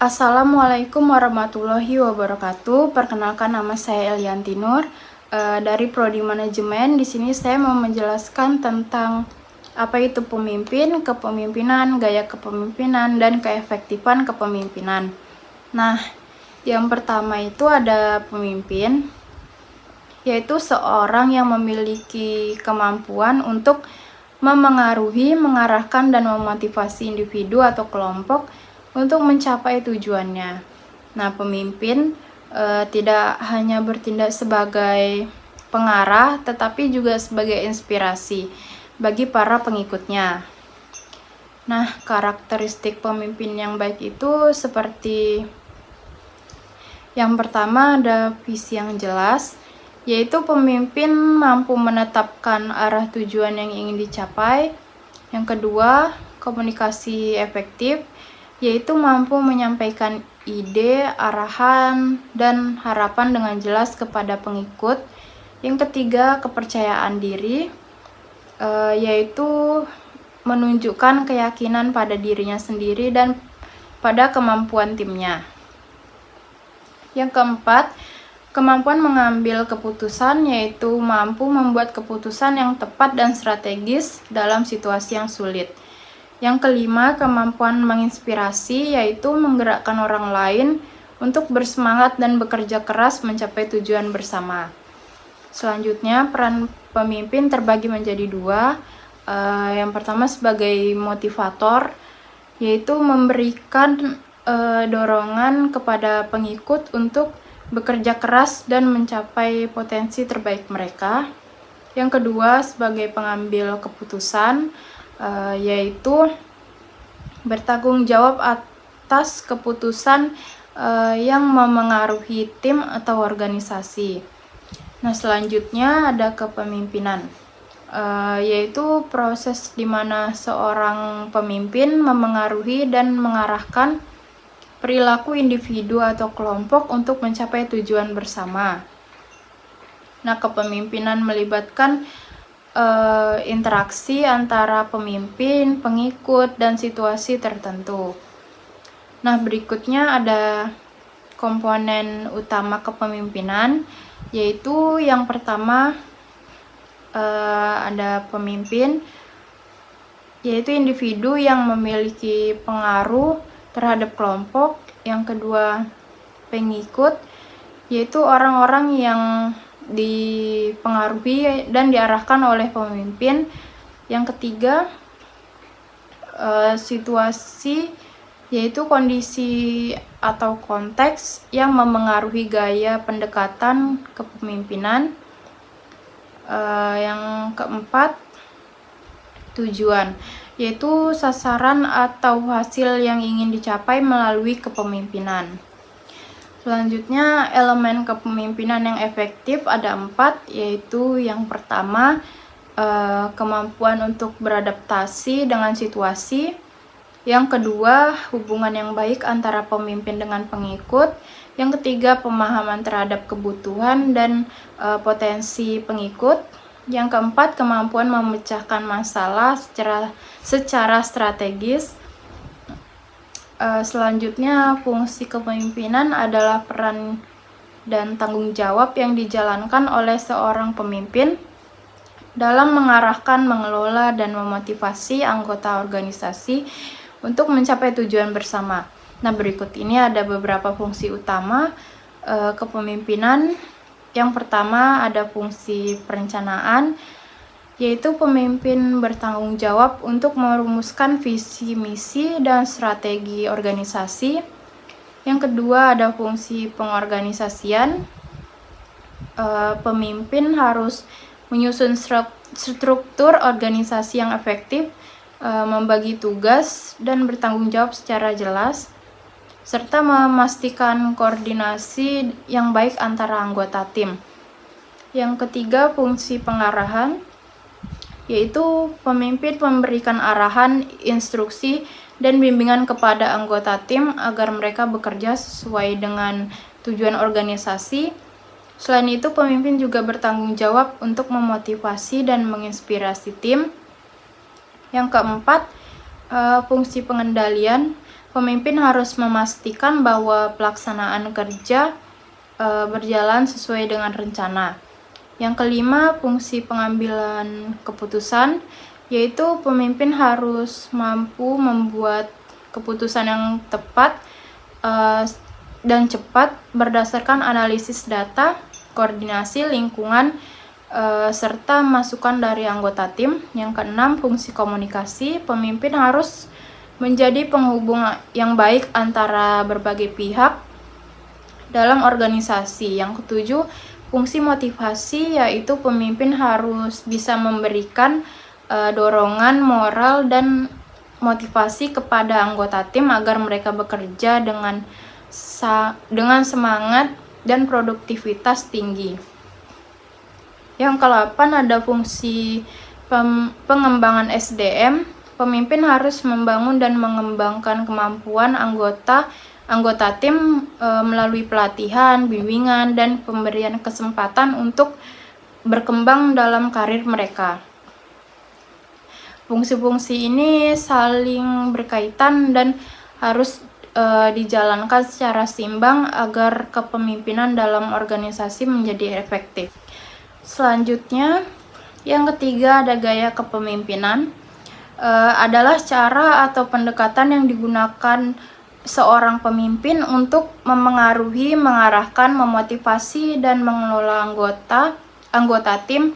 Assalamualaikum warahmatullahi wabarakatuh. Perkenalkan, nama saya Elianti Nur dari Prodi Manajemen. Di sini saya mau menjelaskan tentang apa itu pemimpin, kepemimpinan, gaya kepemimpinan, dan keefektifan kepemimpinan. Nah, yang pertama itu ada pemimpin, yaitu seorang yang memiliki kemampuan untuk memengaruhi, mengarahkan, dan memotivasi individu atau kelompok untuk mencapai tujuannya. Nah, pemimpin tidak hanya bertindak sebagai pengarah, tetapi juga sebagai inspirasi bagi para pengikutnya. Nah, karakteristik pemimpin yang baik itu seperti yang pertama ada visi yang jelas, yaitu pemimpin mampu menetapkan arah tujuan yang ingin dicapai. Yang kedua, komunikasi efektif, yaitu mampu menyampaikan ide, arahan, dan harapan dengan jelas kepada pengikut. Yang ketiga, kepercayaan diri, yaitu menunjukkan keyakinan pada dirinya sendiri dan pada kemampuan timnya. Yang keempat, kemampuan mengambil keputusan, yaitu mampu membuat keputusan yang tepat dan strategis dalam situasi yang sulit. Yang kelima, kemampuan menginspirasi, yaitu menggerakkan orang lain untuk bersemangat dan bekerja keras mencapai tujuan bersama. Selanjutnya, peran pemimpin terbagi menjadi dua. Yang pertama sebagai motivator, yaitu memberikan dorongan kepada pengikut untuk bekerja keras dan mencapai potensi terbaik mereka. Yang kedua sebagai pengambil keputusan, yaitu bertanggung jawab atas keputusan yang memengaruhi tim atau organisasi. Nah, selanjutnya ada kepemimpinan, yaitu proses di mana seorang pemimpin memengaruhi dan mengarahkan perilaku individu atau kelompok untuk mencapai tujuan bersama. Nah, kepemimpinan melibatkan interaksi antara pemimpin, pengikut, dan situasi tertentu. Nah, berikutnya ada komponen utama kepemimpinan, yaitu yang pertama ada pemimpin, yaitu individu yang memiliki pengaruh terhadap kelompok. Yang kedua, pengikut, yaitu orang-orang yang dipengaruhi dan diarahkan oleh pemimpin. Yang ketiga, situasi, yaitu kondisi atau konteks yang memengaruhi gaya pendekatan kepemimpinan. Yang keempat, tujuan, yaitu sasaran atau hasil yang ingin dicapai melalui kepemimpinan. Selanjutnya, elemen kepemimpinan yang efektif ada 4, yaitu yang pertama, kemampuan untuk beradaptasi dengan situasi. Yang kedua, hubungan yang baik antara pemimpin dengan pengikut. Yang ketiga, pemahaman terhadap kebutuhan dan potensi pengikut. Yang keempat, kemampuan memecahkan masalah secara strategis. Selanjutnya, fungsi kepemimpinan adalah peran dan tanggung jawab yang dijalankan oleh seorang pemimpin dalam mengarahkan, mengelola, dan memotivasi anggota organisasi untuk mencapai tujuan bersama. Nah, berikut ini ada beberapa fungsi utama kepemimpinan. Yang pertama ada fungsi perencanaan, yaitu pemimpin bertanggung jawab untuk merumuskan visi, misi, dan strategi organisasi. Yang kedua ada fungsi pengorganisasian. Pemimpin harus menyusun struktur organisasi yang efektif, membagi tugas, dan bertanggung jawab secara jelas, serta memastikan koordinasi yang baik antara anggota tim. Yang ketiga, fungsi pengarahan, yaitu pemimpin memberikan arahan, instruksi, dan bimbingan kepada anggota tim agar mereka bekerja sesuai dengan tujuan organisasi. Selain itu, pemimpin juga bertanggung jawab untuk memotivasi dan menginspirasi tim. Yang keempat, fungsi pengendalian. pemimpin harus memastikan bahwa pelaksanaan kerja berjalan sesuai dengan rencana. Yang kelima, fungsi pengambilan keputusan, yaitu pemimpin harus mampu membuat keputusan yang tepat dan cepat berdasarkan analisis data, koordinasi lingkungan, serta masukan dari anggota tim. Yang keenam, fungsi komunikasi, pemimpin harus menjadi penghubung yang baik antara berbagai pihak dalam organisasi. Yang ketujuh, fungsi motivasi, yaitu pemimpin harus bisa memberikan dorongan moral dan motivasi kepada anggota tim agar mereka bekerja dengan semangat dan produktivitas tinggi. Yang ke-8 ada fungsi pengembangan SDM. Pemimpin harus membangun dan mengembangkan kemampuan anggota tim melalui pelatihan, bimbingan, dan pemberian kesempatan untuk berkembang dalam karir mereka. Fungsi-fungsi ini saling berkaitan dan harus dijalankan secara seimbang agar kepemimpinan dalam organisasi menjadi efektif. Selanjutnya, yang ketiga ada gaya kepemimpinan. Adalah cara atau pendekatan yang digunakan seorang pemimpin untuk memengaruhi, mengarahkan, memotivasi, dan mengelola anggota tim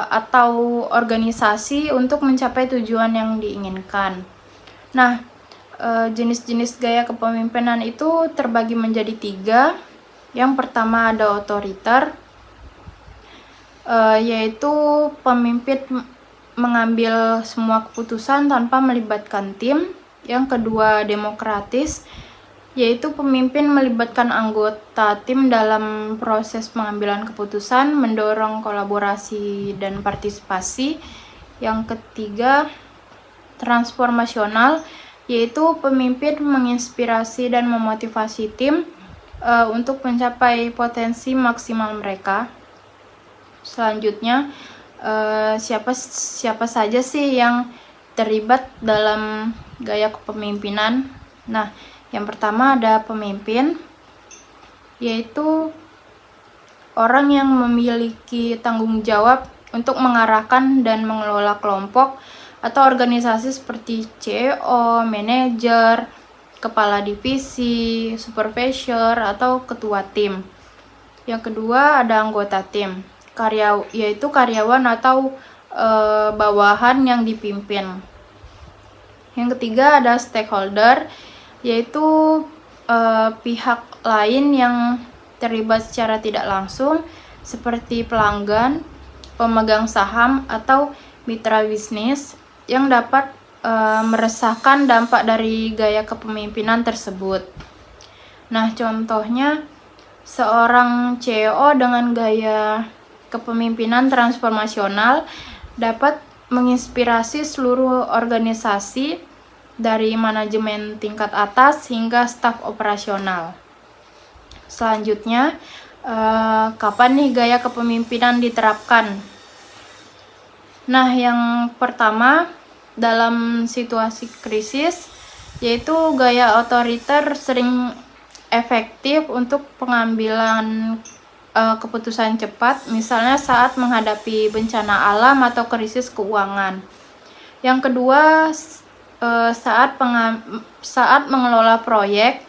atau organisasi untuk mencapai tujuan yang diinginkan. Nah, jenis-jenis gaya kepemimpinan itu terbagi menjadi 3. Yang pertama ada otoriter, yaitu pemimpin mengambil semua keputusan tanpa melibatkan tim. Yang kedua, demokratis, yaitu pemimpin melibatkan anggota tim dalam proses pengambilan keputusan, mendorong kolaborasi dan partisipasi. Yang ketiga, transformasional, yaitu pemimpin menginspirasi dan memotivasi tim untuk mencapai potensi maksimal mereka. Selanjutnya, siapa saja sih yang terlibat dalam gaya kepemimpinan? Nah, yang pertama ada pemimpin, yaitu orang yang memiliki tanggung jawab untuk mengarahkan dan mengelola kelompok atau organisasi seperti CEO, manajer, kepala divisi, supervisor, atau ketua tim. Yang kedua ada anggota tim, yaitu karyawan atau bawahan yang dipimpin. Yang ketiga ada stakeholder, yaitu pihak lain yang terlibat secara tidak langsung seperti pelanggan, pemegang saham, atau mitra bisnis yang dapat merasakan dampak dari gaya kepemimpinan tersebut. Nah, contohnya seorang CEO dengan gaya kepemimpinan transformasional dapat menginspirasi seluruh organisasi dari manajemen tingkat atas hingga staf operasional. Selanjutnya, kapan nih gaya kepemimpinan diterapkan? Nah, yang pertama, dalam situasi krisis, yaitu gaya otoriter sering efektif untuk pengambilan keputusan cepat, misalnya saat menghadapi bencana alam atau krisis keuangan. Yang kedua, saat mengelola proyek,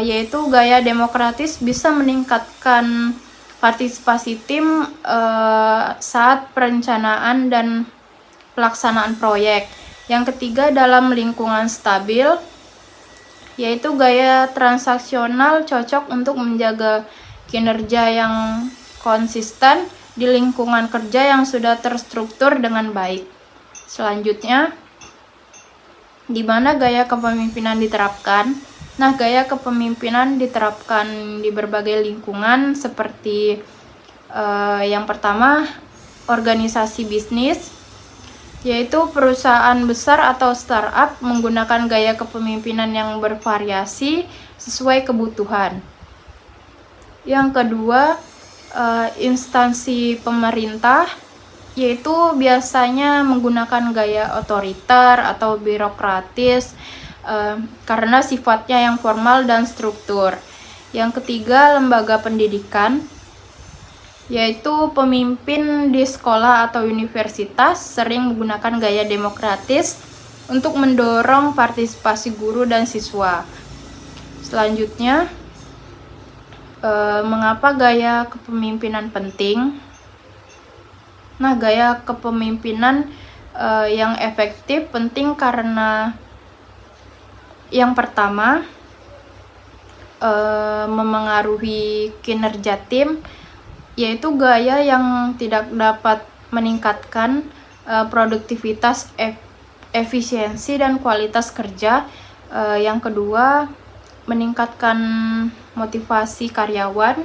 yaitu gaya demokratis bisa meningkatkan partisipasi tim saat perencanaan dan pelaksanaan proyek. Yang ketiga, dalam lingkungan stabil, yaitu gaya transaksional cocok untuk menjaga kinerja yang konsisten di lingkungan kerja yang sudah terstruktur dengan baik. Selanjutnya, di mana gaya kepemimpinan diterapkan? Nah, gaya kepemimpinan diterapkan di berbagai lingkungan seperti yang pertama, organisasi bisnis, yaitu perusahaan besar atau startup menggunakan gaya kepemimpinan yang bervariasi sesuai kebutuhan. Yang kedua, instansi pemerintah, yaitu biasanya menggunakan gaya otoriter atau birokratis karena sifatnya yang formal dan struktur. Yang ketiga, lembaga pendidikan, yaitu pemimpin di sekolah atau universitas sering menggunakan gaya demokratis untuk mendorong partisipasi guru dan siswa. Selanjutnya, mengapa gaya kepemimpinan penting? Nah, gaya kepemimpinan yang efektif penting karena yang pertama, memengaruhi kinerja tim, yaitu gaya yang tidak dapat meningkatkan produktivitas, efisiensi, dan kualitas kerja. Yang kedua, meningkatkan motivasi karyawan,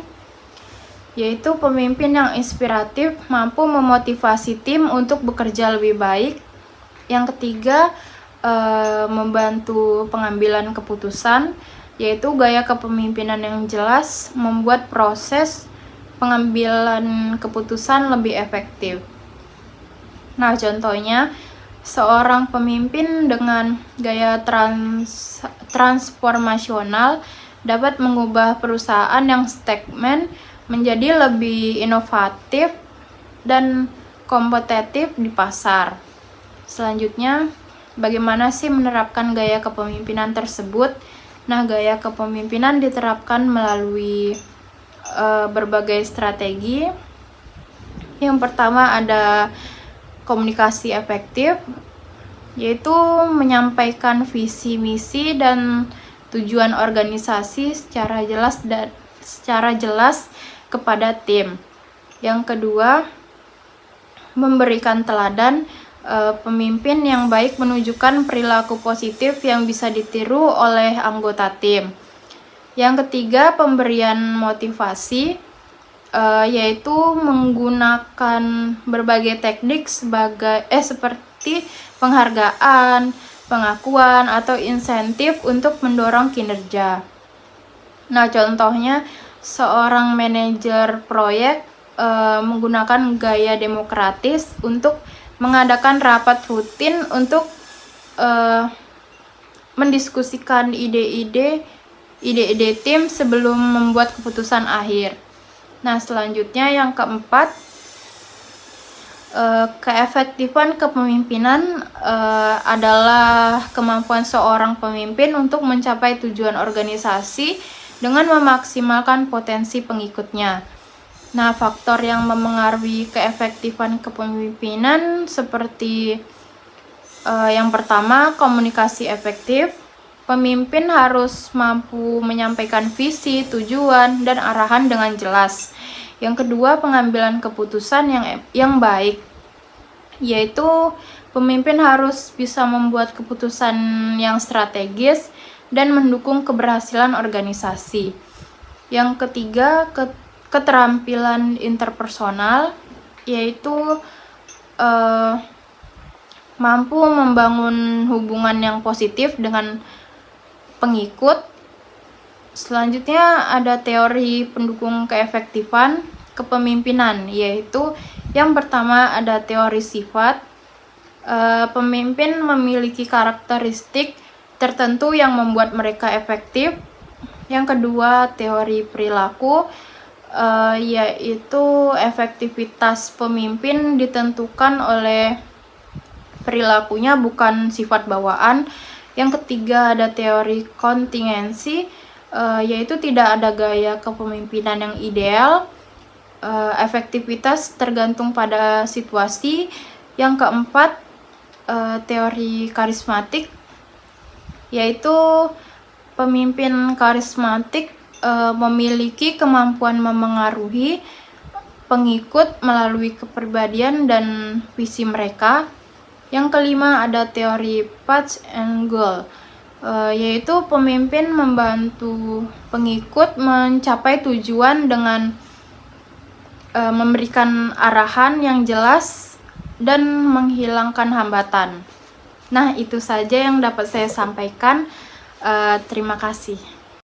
yaitu pemimpin yang inspiratif mampu memotivasi tim untuk bekerja lebih baik. Yang ketiga, membantu pengambilan keputusan, yaitu gaya kepemimpinan yang jelas membuat proses pengambilan keputusan lebih efektif. Nah, contohnya, seorang pemimpin dengan gaya transformasional dapat mengubah perusahaan yang stagnan menjadi lebih inovatif dan kompetitif di pasar. Selanjutnya, bagaimana sih menerapkan gaya kepemimpinan tersebut? Nah, gaya kepemimpinan diterapkan melalui berbagai strategi. Yang pertama ada komunikasi efektif, yaitu menyampaikan visi misi dan tujuan organisasi secara jelas kepada tim. Yang kedua, memberikan teladan. Pemimpin yang baik menunjukkan perilaku positif yang bisa ditiru oleh anggota tim. Yang ketiga, pemberian motivasi, yaitu menggunakan berbagai teknik seperti penghargaan, pengakuan, atau insentif untuk mendorong kinerja. Nah, contohnya seorang manajer proyek menggunakan gaya demokratis untuk mengadakan rapat rutin untuk mendiskusikan ide-ide tim sebelum membuat keputusan akhir. Nah, selanjutnya yang keempat, keefektifan kepemimpinan adalah kemampuan seorang pemimpin untuk mencapai tujuan organisasi dengan memaksimalkan potensi pengikutnya. Nah, faktor yang memengaruhi keefektifan kepemimpinan seperti yang pertama, komunikasi efektif. Pemimpin harus mampu menyampaikan visi, tujuan, dan arahan dengan jelas. Yang kedua, pengambilan keputusan yang baik, yaitu pemimpin harus bisa membuat keputusan yang strategis dan mendukung keberhasilan organisasi. Yang ketiga, keterampilan interpersonal, yaitu mampu membangun hubungan yang positif dengan pengikut. Selanjutnya ada teori pendukung keefektifan kepemimpinan, yaitu yang pertama ada teori sifat. Pemimpin memiliki karakteristik tertentu yang membuat mereka efektif. Yang kedua, teori perilaku, yaitu efektivitas pemimpin ditentukan oleh perilakunya, bukan sifat bawaan. Yang ketiga ada teori kontingensi, yaitu tidak ada gaya kepemimpinan yang ideal. Efektivitas tergantung pada situasi. Yang keempat, teori karismatik, yaitu pemimpin karismatik memiliki kemampuan memengaruhi pengikut melalui kepribadian dan visi mereka. Yang kelima ada teori path and goal, yaitu pemimpin membantu pengikut mencapai tujuan dengan memberikan arahan yang jelas dan menghilangkan hambatan. Nah, itu saja yang dapat saya sampaikan. Terima kasih.